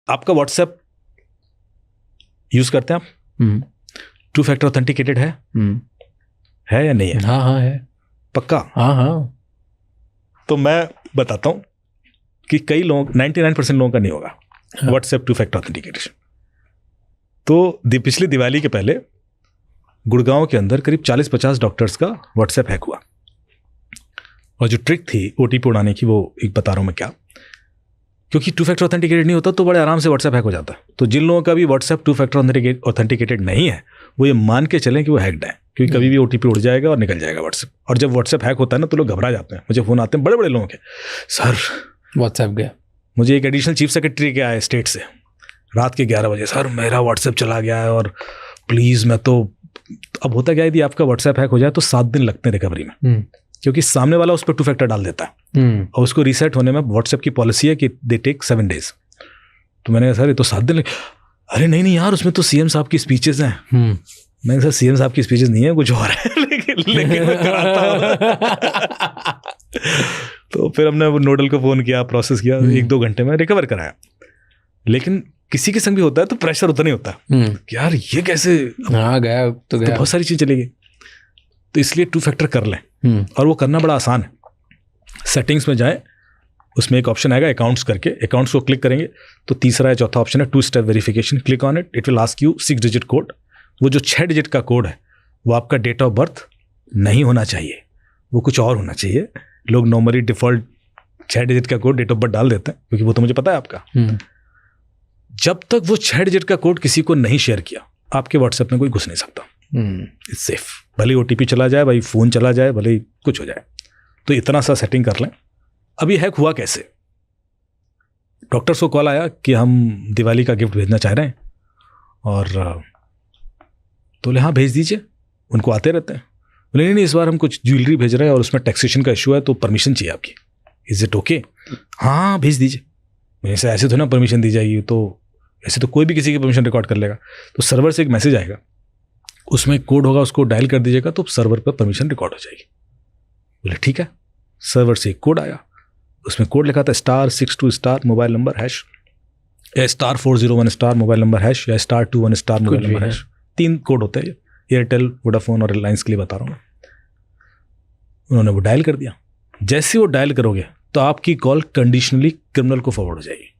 आपका WhatsApp use करते हैं आप? 2 फैक्टर ऑथेंटिकेटेड है या नहीं है? हाँ है। पक्का? हाँ। तो मैं बताता हूं कि कई लोग 99% लोगों का नहीं होगा व्हाट्सएप 2 फैक्टर ऑथेंटिकेशन। तो पिछली दिवाली के पहले गुड़गांव के अंदर करीब 40-50 डॉक्टर्स का व्हाट्सएप हैक हुआ, और जो ट्रिक थी ओटीपी उड़ाने की वो एक बता रहा हूं मैं क्या, क्योंकि 2 फैक्टर ऑथेंटिकेटेड नहीं होता तो बड़े आराम से व्हाट्सएप हैक हो जाता है। तो जिन लोगों का भी व्हाट्सएप 2 फैक्टर ऑथेंटिकेटेड नहीं है वो ये मान के चलें कि वो हैक्ड है, क्योंकि कभी भी ओटीपी उड़ जाएगा और निकल जाएगा व्हाट्सएप। और जब व्हाट्सएप हैक होता है ना तो लोग घबरा जाते हैं, मुझे फोन आते हैं बड़े बड़े लोगों के, सर व्हाट्सएप गया, मुझे एक एडिशनल चीफ सेक्रेटरी के आया स्टेट से रात के 11 बजे, सर मेरा व्हाट्सएप चला गया है और प्लीज़ मैं तो। अब होता क्या है यदि आपका व्हाट्सएप हैक हो जाए तो 7 दिन लगते हैं रिकवरी में, क्योंकि सामने वाला उस पर 2 फैक्टर डाल देता है और उसको रीसेट होने में व्हाट्सएप की पॉलिसी है कि दे टेक 7 डेज। तो मैंने कहा सर ये तो 7 दिन अरे नहीं यार उसमें तो सीएम साहब की स्पीचेस हैं। मैंने कहा सीएम साहब की स्पीचेस नहीं है, कुछ और है, लेकिन मैं कराता हूं। तो फिर हमने वो नोडल को फोन किया, प्रोसेस किया, 1-2 घंटे में रिकवर कराया। लेकिन किसी के संग भी होता है तो प्रेशर उतना ही होता है कि यार ये कैसे गया तो गया, बहुत सारी चीज चलेगी। तो इसलिए 2 फैक्टर कर लें, और वो करना बड़ा आसान है। सेटिंग्स में जाएं, उसमें एक ऑप्शन आएगा अकाउंट्स करके, अकाउंट्स को क्लिक करेंगे तो तीसरा या चौथा ऑप्शन है 2 step verification. Click on it, it will ask you 6 digit code. वो जो 6 डिजिट का कोड है वो आपका डेट ऑफ बर्थ नहीं होना चाहिए, वो कुछ और होना चाहिए। लोग नॉर्मली डिफॉल्ट 6 डिजिट का कोड डेट ऑफ बर्थ डाल देते हैं, क्योंकि वो तो मुझे पता है आपका। जब तक वो 6 डिजिट का कोड किसी को नहीं शेयर किया आपके व्हाट्सएप में कोई घुस नहीं सकता। इट्स सेफ, भले ओटीपी चला जाए, भाई फोन चला जाए, भले कुछ हो जाए। तो इतना सा सेटिंग कर लें। अभी हैक हुआ कैसे? डॉक्टर्स को कॉल आया कि हम दिवाली का गिफ्ट भेजना चाह रहे हैं, और तो बोले हाँ भेज दीजिए, उनको आते रहते हैं। बोले नहीं इस बार हम कुछ ज्वेलरी भेज रहे हैं और उसमें टैक्सेशन का इशू है तो परमिशन चाहिए आपकी, इज इट ओके? हाँ भेज दीजिए। वैसे ऐसे तो ना परमिशन दी जाएगी, तो ऐसे तो कोई भी किसी की परमिशन रिकॉर्ड कर लेगा। तो सर्वर से एक मैसेज आएगा, उसमें एक कोड होगा, उसको डायल कर दीजिएगा तो सर्वर पर परमिशन रिकॉर्ड हो जाएगी। बोले ठीक है। सर्वर से एक कोड आया, उसमें कोड लिखा था *62* मोबाइल नंबर हैश, या *401* मोबाइल नंबर हैश, या *21* मोबाइल नंबर हैश। 3 कोड होते हैं, एयरटेल, वोडाफोन और रिलायंस के लिए बता रहा हूँ। उन्होंने वो डायल कर दिया। जैसे वो डायल करोगे तो आपकी कॉल कंडीशनली क्रिमिनल को फॉरवर्ड हो जाएगी।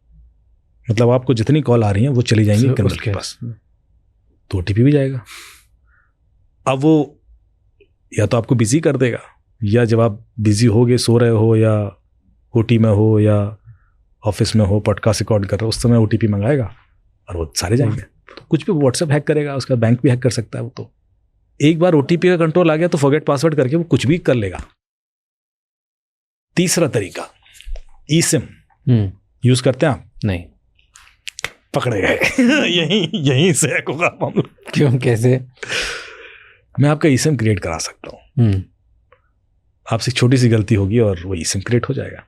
मतलब आपको जितनी कॉल आ रही हैं वो चली जाएंगी क्रिमिनल के पास, तो ओटीपी भी जाएगा। अब वो या तो आपको बिजी कर देगा, या जब आप बिजी होगे, सो रहे हो, या ओटी में हो, या ऑफिस में हो, पॉडकास्ट रिकॉर्ड कर रहे हो, उस समय ओटीपी मंगाएगा और वो सारे जाएंगे। तो कुछ भी व्हाट्सएप हैक करेगा, उसका बैंक भी हैक कर सकता है वो। तो एक बार ओटीपी का कंट्रोल आ गया तो फॉरगेट पासवर्ड करके वो कुछ भी कर लेगा। तीसरा तरीका, ई-सिम यूज करते हैं आप? नहीं। पकड़े गए। यहीं से हैक होगा मामला। क्यों, कैसे? मैं आपका ई-सिम क्रिएट करा सकता हूँ। आपसे छोटी सी गलती होगी और वो ई-सिम क्रिएट हो जाएगा।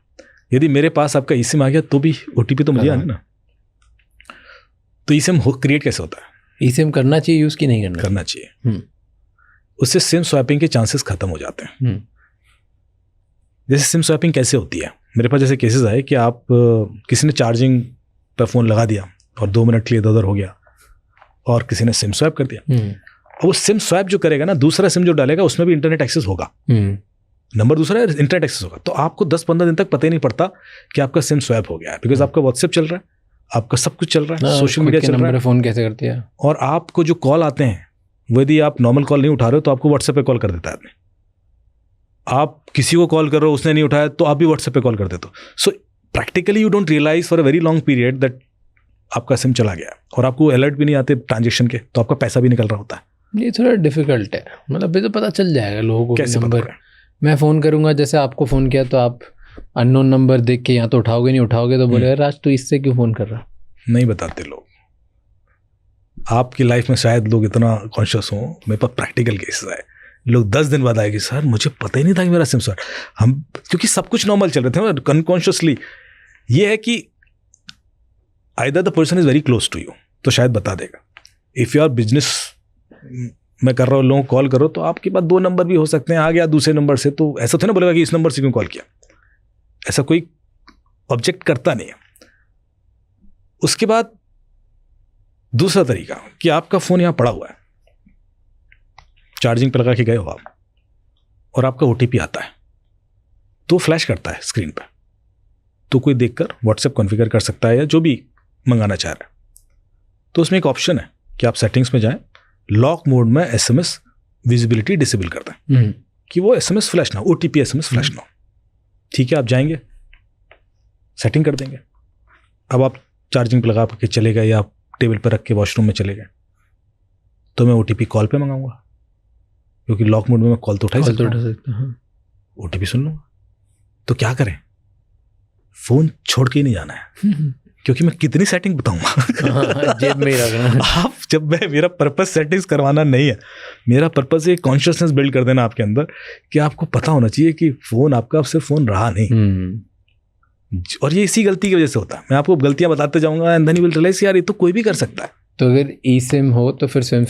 यदि मेरे पास आपका ई-सिम आ गया तो भी ओटीपी तो मुझे आना ना। तो ई-सिम क्रिएट कैसे होता है? ई-सिम करना चाहिए यूज की नहीं करना चाहिए। उससे सिम स्वैपिंग के चांसेस खत्म हो जाते हैं। जैसे सिम स्वैपिंग कैसे होती है, मेरे पास जैसे केसेस आए कि आप किसी ने चार्जिंग पर फोन लगा दिया और 2 मिनट के लिए इधर हो गया, और किसी ने सिम स्वैप कर दिया। और वो सिम स्वैप जो करेगा ना, दूसरा सिम जो डालेगा उसमें भी इंटरनेट एक्सेस होगा, नंबर दूसरा है, इंटरनेट एक्सेस होगा। तो आपको 10-15 दिन तक पता ही नहीं पड़ता कि आपका सिम स्वैप हो गया है, बिकॉज आपका व्हाट्सएप चल रहा है, आपका सब कुछ चल रहा है, सोशल मीडिया चल रहा है। फोन कैसे करती है? और आपको जो कॉल आते हैं वो यदि आप नॉर्मल कॉल नहीं उठा रहे हो तो आपको व्हाट्सएप पे कॉल कर देता है आदमी। आप किसी को कॉल कर रहे हो, उसने नहीं उठाया तो आप भी व्हाट्सएप पे कॉल कर देते हो। So practically you don't realise for a very long period that आपका सिम चला गया, और आपको अलर्ट भी नहीं आते ट्रांजेक्शन के, तो आपका पैसा भी निकल रहा होता है। ये थोड़ा डिफिकल्ट है, मतलब ये तो पता चल जाएगा लोगों को। कैसे नंबर मैं फ़ोन करूंगा, जैसे आपको फ़ोन किया तो आप अननोन नंबर देख के या तो उठाओगे, नहीं उठाओगे तो बोले राज तो इससे क्यों फ़ोन कर रहा? नहीं बताते लोग। आपकी लाइफ में शायद लोग इतना कॉन्शियस हों। मेरे पास प्रैक्टिकल केसेस आए, लोग 10 दिन बाद आएगी, सर मुझे पता ही नहीं था कि मेरा सिम स्वैप। हम क्योंकि सब कुछ नॉर्मल चल रहे थे अनकॉन्शियसली। ये है कि either the person is very close to you तो शायद बता देगा। इफ़ यू आर बिजनेस मैं कर रहा हूँ, लोगों को कॉल करो, तो आपके पास 2 नंबर भी हो सकते हैं, आ गया दूसरे नंबर से, तो ऐसा तो ना बोलेगा कि इस नंबर से क्यों कॉल किया। ऐसा कोई ऑब्जेक्ट करता नहीं है। उसके बाद दूसरा तरीका कि आपका फ़ोन यहाँ पड़ा हुआ है, चार्जिंग पे लगा के गए हो आप, और आपका OTP आता है, तो फ्लैश करता है स्क्रीन पर, तो कोई देखकर व्हाट्सएप कॉन्फ़िगर कर सकता है या जो भी मंगाना चाह रहा है। तो उसमें एक ऑप्शन है कि आप सेटिंग्स में जाएं, लॉक मोड में SMS विजिबिलिटी डिसेबल कर दें कि वो SMS फ्लैश ना हो, OTP SMS फ्लैश ना हो। ठीक है, आप जाएंगे, सेटिंग कर देंगे। अब आप चार्जिंग पे लगा के चले गए या आप टेबल पर रख के वॉशरूम में चले गए, तो मैं OTP कॉल पे मंगाऊंगा, क्योंकि लॉक मोड में मैं कॉल तो उठा ही सकता हूं, OTP सुन लूंगा। तो क्या करें, फोन छोड़ के ही नहीं जाना है, क्योंकि मैं कितनी सेटिंग बताऊंगा जेब में ही रखना। आप जब मैं, मेरा पर्पस सेटिंग्स करवाना नहीं है, मेरा पर्पस ये कॉन्शियसनेस बिल्ड कर देना आपके अंदर कि आपको पता होना चाहिए कि फोन आपका अब सिर्फ फोन रहा नहीं। और ये इसी गलती की वजह से होता है। मैं आपको गलतियां बताते जाऊंगा and then you will realise यार ये तो कोई भी कर सकता है। तो अगर eSIM हो तो फिर सिम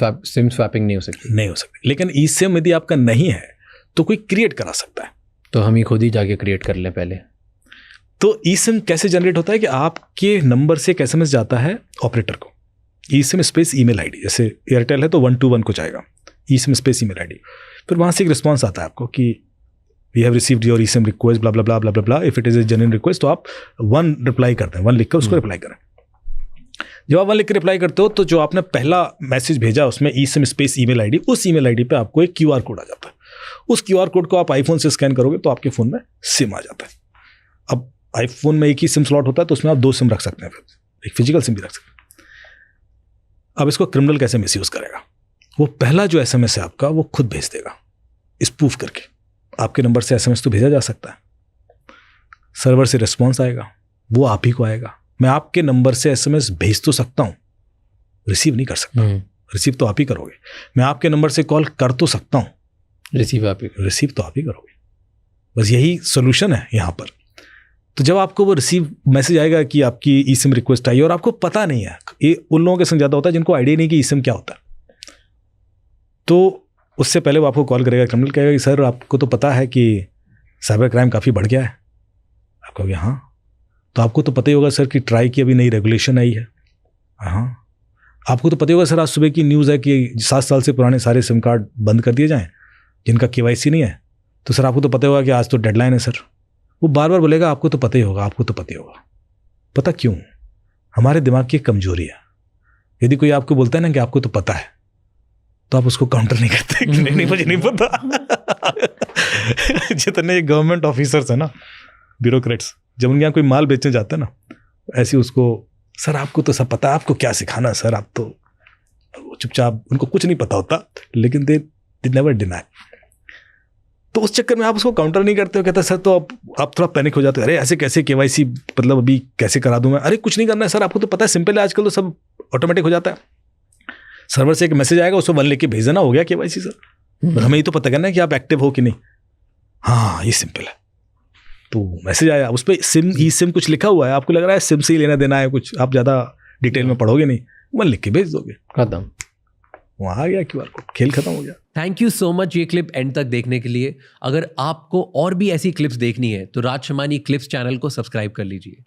स्वैपिंग नहीं हो सकती? नहीं हो सकती, लेकिन eSIM यदि आपका नहीं है तो कोई क्रिएट करा सकता है। तो हम ही खुद ही जाके क्रिएट कर लें पहले। तो eSIM कैसे जनरेट होता है कि आपके नंबर से एक SMS जाता है ऑपरेटर को, eSIM स्पेस ईमेल आईडी, जैसे एयरटेल है तो 121 कुछ आएगा, eSIM स्पेस ईमेल आईडी। फिर वहाँ से एक रिस्पॉन्स आता है आपको कि we have received your eSIM request blah blah blah blah blah, if it is a genuine request, तो आप 1 रिप्लाई करते हैं, 1 लिख कर उसको रिप्लाई करें। जब आप 1 लिख के रिप्लाई करते हो तो जो आपने पहला मैसेज भेजा उसमें eSIM स्पेस ईमेल आईडी, उस ईमेल आईडी पे आपको एक QR कोड आ जाता है। उस QR कोड को आप आईफोन से स्कैन करोगे तो आपके फ़ोन में सिम आ जाता है। अब आईफोन में एक ही सिम स्लॉट होता है तो उसमें आप 2 सिम रख सकते हैं, फिर एक फिजिकल सिम भी रख सकते हैं। अब इसको क्रिमिनल कैसे मिसयूज़ करेगा, वो पहला जो SMS है आपका वो खुद भेज देगा स्पूफ करके। आपके नंबर से SMS तो भेजा जा सकता है, सर्वर से रिस्पॉन्स आएगा, वो आप ही को आएगा। मैं आपके नंबर से SMS भेज तो सकता हूँ, रिसीव नहीं कर सकता। रिसीव तो आप ही करोगे। मैं आपके नंबर से कॉल कर तो सकता हूँ, रिसीव तो आप ही करोगे। बस यही सोल्यूशन है यहाँ पर। तो जब आपको वो रिसीव मैसेज आएगा कि आपकी eSIM रिक्वेस्ट आई और आपको पता नहीं है, ये उन लोगों के संग ज़्यादा होता है जिनको आइडिया नहीं कि eSIM क्या होता है, तो उससे पहले वो आपको कॉल करेगा, क्रिमिनल कहेगा कि सर आपको तो पता है कि साइबर क्राइम काफ़ी बढ़ गया है। आप कहोगे हाँ, तो आपको तो पता ही होगा सर कि ट्राई की अभी नई रेगुलेशन आई है। हाँ, आपको तो पता ही होगा सर आज सुबह की न्यूज़ है कि 7 साल से पुराने सारे सिम कार्ड बंद कर दिए जाएँ जिनका KYC नहीं है। तो सर आपको तो पता होगा कि आज तो डेडलाइन है सर। वो बार बार बोलेगा आपको तो पता ही होगा, आपको तो पता ही होगा। पता क्यों? हमारे दिमाग की कमजोरी है। यदि कोई आपको बोलता है ना कि आपको तो पता है, तो आप उसको काउंटर नहीं करते कि नहीं मुझे नहीं पता। जितने गवर्नमेंट ऑफिसर्स हैं ना, ब्यूरोक्रेट्स, जब उनके यहाँ कोई माल बेचने जाता है ना, ऐसे उसको सर आपको तो सब पता है, आपको क्या सिखाना सर, आप तो चुपचाप, उनको कुछ नहीं पता होता, लेकिन दे नेवर डिनाई। तो उस चक्कर में आप उसको काउंटर नहीं करते हो, कहते सर तो आप थोड़ा पैनिक हो जाते हो, अरे ऐसे कैसे KYC मतलब अभी कैसे करा दूं मैं? अरे कुछ नहीं करना है सर, आपको तो पता है, सिंपल है, आजकल तो सब ऑटोमेटिक हो जाता है। सर्वर से एक मैसेज आएगा, उसको 1 लिख के भेज देना, हो गया KYC सर। हमें ये तो पता करना है कि आप एक्टिव हो कि नहीं। हाँ ये सिंपल है। तो मैसेज आया, उस पर सिम eSIM कुछ लिखा हुआ है, आपको लग रहा है सिम से ही लेना देना है कुछ, आप ज़्यादा डिटेल में पढ़ोगे नहीं, 1 लिख के भेज दोगे, खत्म, वहाँ आ गया QR कोड, खेल खत्म हो गया। थैंक यू सो मच ये क्लिप एंड तक देखने के लिए। अगर आपको और भी ऐसी क्लिप्स देखनी है तो राज शमानी क्लिप्स चैनल को सब्सक्राइब कर लीजिए।